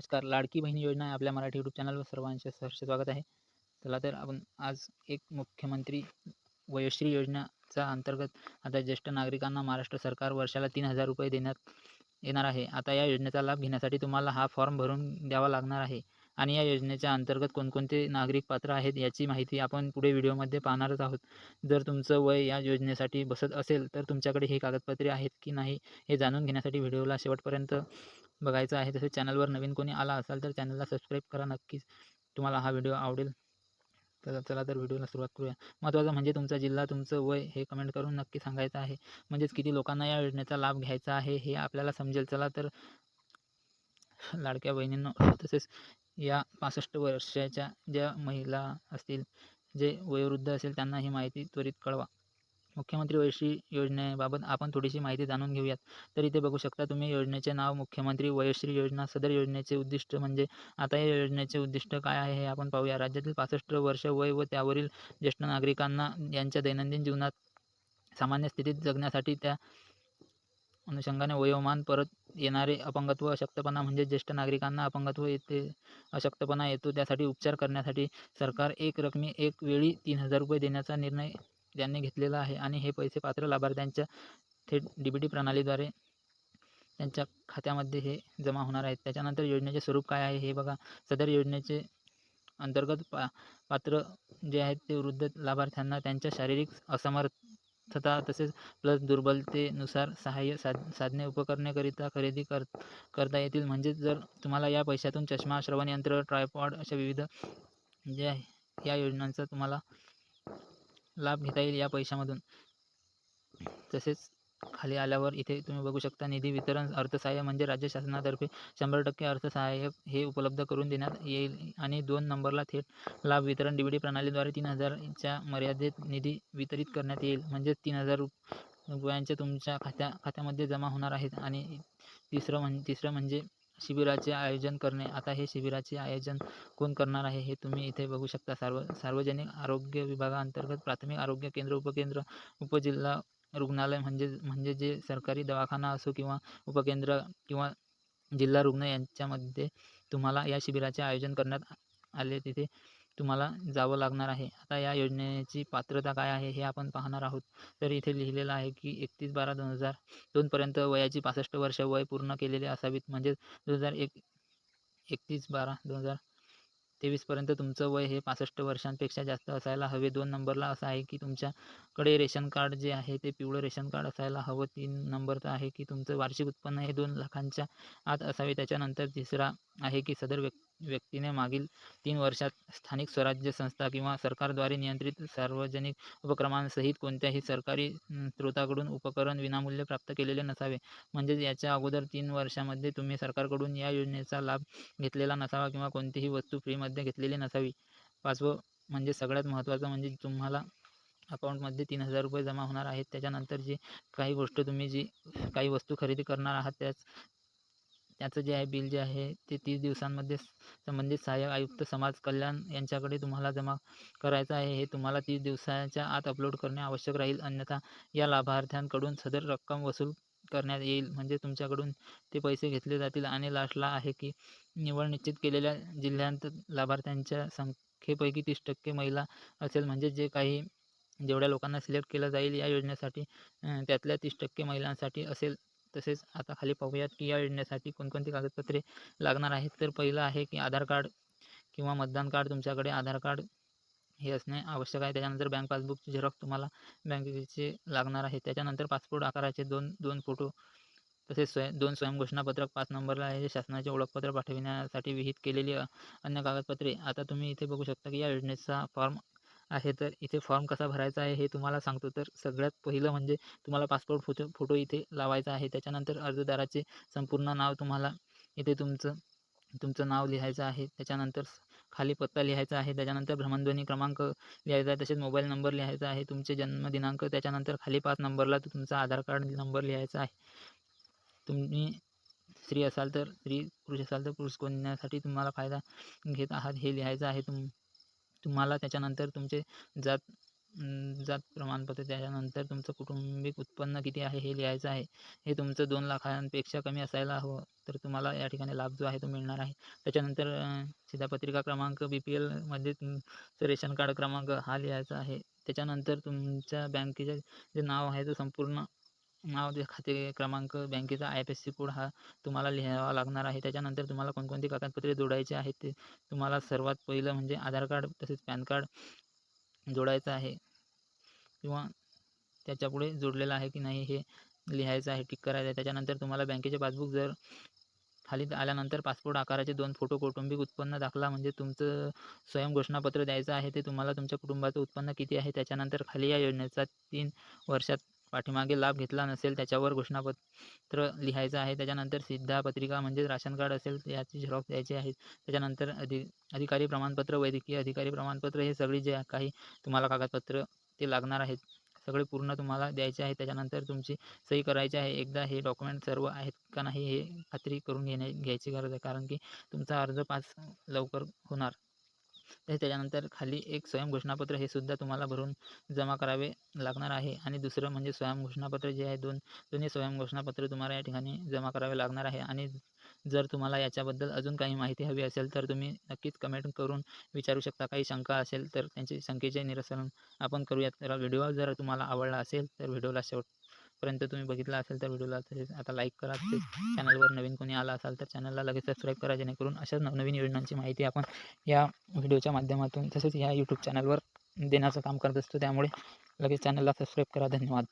नमस्कार. लाडकी बहीण योजना आहे आपल्या मराठी यूट्यूब चॅनलवर सर्वांचे सहर्ष स्वागत आहे. चला तर आपण आज एक मुख्यमंत्री वयोश्री योजनेचा अंतर्गत आता ज्येष्ठ नागरिकांना महाराष्ट्र सरकार वर्षाला 3,000 रुपये देण्यात येणार आहे. आता या योजनेचा लाभ घेण्यासाठी तुम्हाला हा फॉर्म भरून द्यावा लागणार आहे आणि या योजनेच्या अंतर्गत कोणकोणते नागरिक पात्र आहेत याची माहिती आपण पुढे व्हिडिओमध्ये पाहणारच आहोत. जर तुमचं वय या योजनेसाठी बसत असेल तर तुमच्याकडे ही कागदपत्रे आहेत की नाही हे जाणून घेण्यासाठी व्हिडिओला शेवटपर्यंत बघायचं आहे. तसेच चॅनलवर नवीन कोणी आला असाल तर चॅनलला सबस्क्राईब करा. नक्कीच तुम्हाला हा व्हिडिओ आवडेल. तर चला तर व्हिडिओला सुरुवात करूया. महत्त्वाचं म्हणजे तुमचा जिल्हा, तुमचं वय हे कमेंट करून नक्की सांगायचं आहे. म्हणजेच किती लोकांना या योजनेचा लाभ घ्यायचा आहे हे आपल्याला समजेल. चला तर लाडक्या बहिणींनो, तसेच या 65 वर्षाच्या ज्या महिला असतील, जे वयोवृद्ध असेल त्यांना ही माहिती त्वरित कळवा. मुख्यमंत्री वयोश्री योजनेबाबत आपण थोडीशी माहिती जाणून घेऊयात. तर इथे बघू शकता तुम्ही योजनेचे नाव मुख्यमंत्री वयोश्री योजना. सदर योजनेचे उद्दिष्ट म्हणजे आता या योजनेचे उद्दिष्ट काय आहे हे आपण पाहूया. राज्यातील 65 वर्ष वय व त्यावरील ज्येष्ठ नागरिकांना यांच्या दैनंदिन जीवनात सामान्य स्थितीत जगण्यासाठी त्या अनुषंगाने वयोमान परत येणारे अपंगत्व, अशक्तपणा म्हणजे ज्येष्ठ नागरिकांना अपंगत्व येते, अशक्तपणा येतो त्यासाठी उपचार करण्यासाठी सरकार एक रकमी एक वेळी 3,000 रुपये देण्याचा निर्णय त्यांनी घेतलेला आहे आणि हे पैसे पात्र लाभार्थ्यांच्या थेट DBT प्रणालीद्वारे त्यांच्या खात्यामध्ये हे जमा होणार आहेत. त्याच्यानंतर योजनेचे स्वरूप काय आहे हे बघा. सदर योजनेचे अंतर्गत पात्र जे आहेत ते वृद्ध लाभार्थ्यांना त्यांच्या शारीरिक असमर्थता तसेच प्लस दुर्बलतेनुसार सहाय्य साधने उपकरणेकरिता खरेदी करता येतील. म्हणजेच जर तुम्हाला या पैशातून चष्मा, श्रवणयंत्र, ट्रायपॉड अशा विविध जे आहे या योजनांचा तुम्हाला लाभ घेता येईल या पैशामधून. तसेच खाली आल्यावर इथे तुम्ही बघू शकता निधी वितरण अर्थसहाय्य म्हणजे राज्य शासनातर्फे 100% अर्थसहाय्य हे उपलब्ध करून देण्यात येईल आणि 2 नंबरला थेट लाभ वितरण DBT प्रणालीद्वारे 3,000च्या मर्यादेत निधी वितरित करण्यात येईल. म्हणजेच 3,000 रुपयांचे तुमच्या खात्यामध्ये जमा होणार आहेत. आणि तिसरं म्हणजे शिबिराचे आयोजन करणे. आता हे शिबिराचे आयोजन कोण करणार आहे हे तुम्ही इथे बघू शकता. सार्वजनिक आरोग्य विभागाअंतर्गत प्राथमिक आरोग्य केंद्र, उपकेंद्र, उपजिल्हा रुग्णालय म्हणजे जे सरकारी दवाखाना असो किंवा उपकेंद्र किंवा जिल्हा रुग्ण यांच्यामध्ये तुम्हाला या शिबिराचे आयोजन करण्यात आले तिथे तुम्हाला जावं लागणार आहे. आता या योजनेची पात्रता काय आहे हे आपण पाहणार आहोत. तर इथे लिहिलेलं आहे की 31/12/2002 पर्यंत वयाची 65 वर्ष वय पूर्ण केलेले असावीत. म्हणजेच 31/12/2023 पर्यंत तुमचं वय हे 65 वर्षांपेक्षा जास्त असायला हवे. 2 नंबरला असं आहे की तुमच्याकडे रेशन कार्ड जे आहे ते पिवळं रेशन कार्ड असायला हवं. 3 नंबरचं आहे की तुमचं वार्षिक उत्पन्न हे 2 लाखांच्या आत असावे. त्याच्यानंतर तिसरा आहे की सदर व्यक्तीने मागील 3 वर्षात स्थानिक स्वराज्य संस्था किंवा सरकारद्वारे नियंत्रित सार्वजनिक उपक्रमांसहित कोणत्याही सरकारी स्रोताकडून उपकरण विनामूल्य प्राप्त केलेले नसावे. म्हणजेच याच्या अगोदर 3 वर्षामध्ये तुम्ही सरकारकडून या योजनेचा लाभ घेतलेला नसावा किंवा कोणतीही वस्तू फ्रीमध्ये घेतलेली नसावी. 5वं म्हणजे सगळ्यात महत्त्वाचं म्हणजे तुम्हाला अकाउंटमध्ये 3,000 रुपये जमा होणार आहेत. त्याच्यानंतर जी काही वस्तू खरेदी करणार आहात त्याचं जे आहे बिल जे आहे ते 30 दिवसांमध्ये संबंधित सहाय्यक आयुक्त समाज कल्याण यांच्याकडे तुम्हाला जमा करायचं आहे. हे तुम्हाला 30 दिवसाच्या आत अपलोड करणे आवश्यक राहील. अन्यथा या लाभार्थ्यांकडून सदर रक्कम वसूल करण्यात येईल. म्हणजे तुमच्याकडून ते पैसे घेतले जातील. आणि लास्टला आहे की निवड निश्चित केलेल्या जिल्ह्यांत लाभार्थ्यांच्या संख्येपैकी 30% महिला असेल. म्हणजे जेवढ्या लोकांना सिलेक्ट केलं जाईल या योजनेसाठी त्यातल्या 30% महिलांसाठी असेल. तसेच आता खाली पाहूयात की या योजनेसाठी कोणकोणती कागदपत्रे लागणार आहेत. तर पहिलं आहे की आधार कार्ड किंवा मतदान कार्ड. तुमच्याकडे आधार कार्ड हे असणे आवश्यक आहे. त्याच्यानंतर बँक पासबुकची झेरॉक्स तुम्हाला बँकेचे लागणार आहे. त्याच्यानंतर पासपोर्ट आकाराचे दोन फोटो. तसेच 2 स्वयंघोषणापत्रक. 5 नंबरला आहे शासनाचे ओळखपत्र पाठविण्यासाठी विहित केलेली अन्य कागदपत्रे. आता तुम्ही इथे बघू शकता की या योजनेचा फॉर्म आहे. तर इथे फॉर्म कसा भरायचा आहे हे तुम्हाला सांगतो. तर सगळ्यात पहिलं म्हणजे तुम्हाला पासपोर्ट फोटो इथे लावायचा आहे. त्याच्यानंतर अर्जदाराचे संपूर्ण नाव तुम्हाला इथे तुमचं नाव लिहायचं आहे. त्याच्यानंतर खाली पत्ता लिहायचा आहे. त्याच्यानंतर भ्रमणध्वनी क्रमांक लिहायचा आहे. तसेच मोबाईल नंबर लिहायचा आहे. तुमचे जन्मदिनांक. त्याच्यानंतर खाली 5 नंबरला तुमचा आधार कार्ड नंबर लिहायचा आहे. तुम्ही स्त्री असाल तर स्त्री, पुरुष असाल तर पुरुष, कोणत्यासाठी तुम्हाला फायदा घेत आहात हे लिहायचं आहे तुम्हाला. त्याच्यानंतर तुमचे जात जात प्रमाणपत्र, त्याच्यानंतर तुमचं कौटुंबिक उत्पन्न किती आहे हे लिहायचं आहे. हे तुमचं 2 लाखांपेक्षा कमी असायला हवं, तर तुम्हाला या ठिकाणी लाभ जो आहे तो मिळणार आहे. त्याच्यानंतर शिधापत्रिका क्रमांक, BPLमध्ये तुमचं रेशन कार्ड क्रमांक हा लिहायचा आहे. त्याच्यानंतर तुमच्या बँकेचे जे नाव आहे, तो संपूर्ण नाव, जे खाते क्रमांक, बँकेचा IFSC कोड हा तुम्हाला लिहावा लागणार आहे. त्याच्यानंतर तुम्हाला कोणकोणती कागदपत्रे जोडायची आहेत ते तुम्हाला सर्वात पहिलं म्हणजे आधार कार्ड तसेच पॅन कार्ड जोडायचं आहे किंवा त्याच्यापुढे जोडलेलं आहे की नाही हे लिहायचं आहे, टिक करायचं आहे. त्याच्यानंतर तुम्हाला बँकेचे पासबुक, जर खाली आल्यानंतर पासपोर्ट आकाराचे 2 फोटो, कौटुंबिक उत्पन्न दाखला म्हणजे तुमचं स्वयंघोषणापत्र द्यायचं आहे. ते तुम्हाला तुमच्या कुटुंबाचं उत्पन्न किती आहे, त्याच्यानंतर खाली या योजनेचा 3 वर्षात पाठीमागे लाभ घेतला नसेल त्याच्यावर घोषणापत्र लिहायचं आहे. त्याच्यानंतर शिधापत्रिका म्हणजे राशन कार्ड असेल याची झेरॉक्स द्यायची आहे. त्याच्यानंतर अधिकारी प्रमाणपत्र, वैद्यकीय अधिकारी प्रमाणपत्र, हे सगळी जे काही तुम्हाला कागदपत्र ते लागणार आहेत, सगळे पूर्ण तुम्हाला द्यायचे आहे. त्याच्यानंतर तुमची सही करायची आहे. एकदा हे डॉक्युमेंट सर्व आहेत का नाही हे खात्री करून घ्यायची गरज आहे, कारण की तुमचा अर्ज पास लवकर होणार. त्याच्यानंतर खाली एक स्वयंघोषणापत्र, हे सुद्धा तुम्हाला भरून जमा करावे लागणार आहे. आणि दुसरं म्हणजे स्वयंघोषणापत्र जे आहे, दोन्ही स्वयंघोषणापत्र तुम्हाला या ठिकाणी जमा करावे लागणार आहे. आणि जर तुम्हाला याच्याबद्दल अजून काही माहिती हवी असेल तर तुम्ही नक्कीच कमेंट करून विचारू शकता. काही शंका असेल तर त्यांची शंकेचे निरसन आपण करूयात. तर व्हिडिओ जर तुम्हाला आवडला असेल तर व्हिडिओला शेवटपर्यंत तुम्ही बघितला असेल तर व्हिडिओला तसेच आता लाईक करा. तसेच चॅनलवर नवीन कोणी आला असाल तर चॅनलला लगेच सबस्क्राईब करा, जेणेकरून अशाच नवनवीन योजनांची माहिती आपण या व्हिडिओच्या माध्यमातून तसेच ह्या यूट्यूब चॅनलवर देण्याचं काम करत असतो. त्यामुळे लगेच चॅनलला सबस्क्राईब करा. धन्यवाद.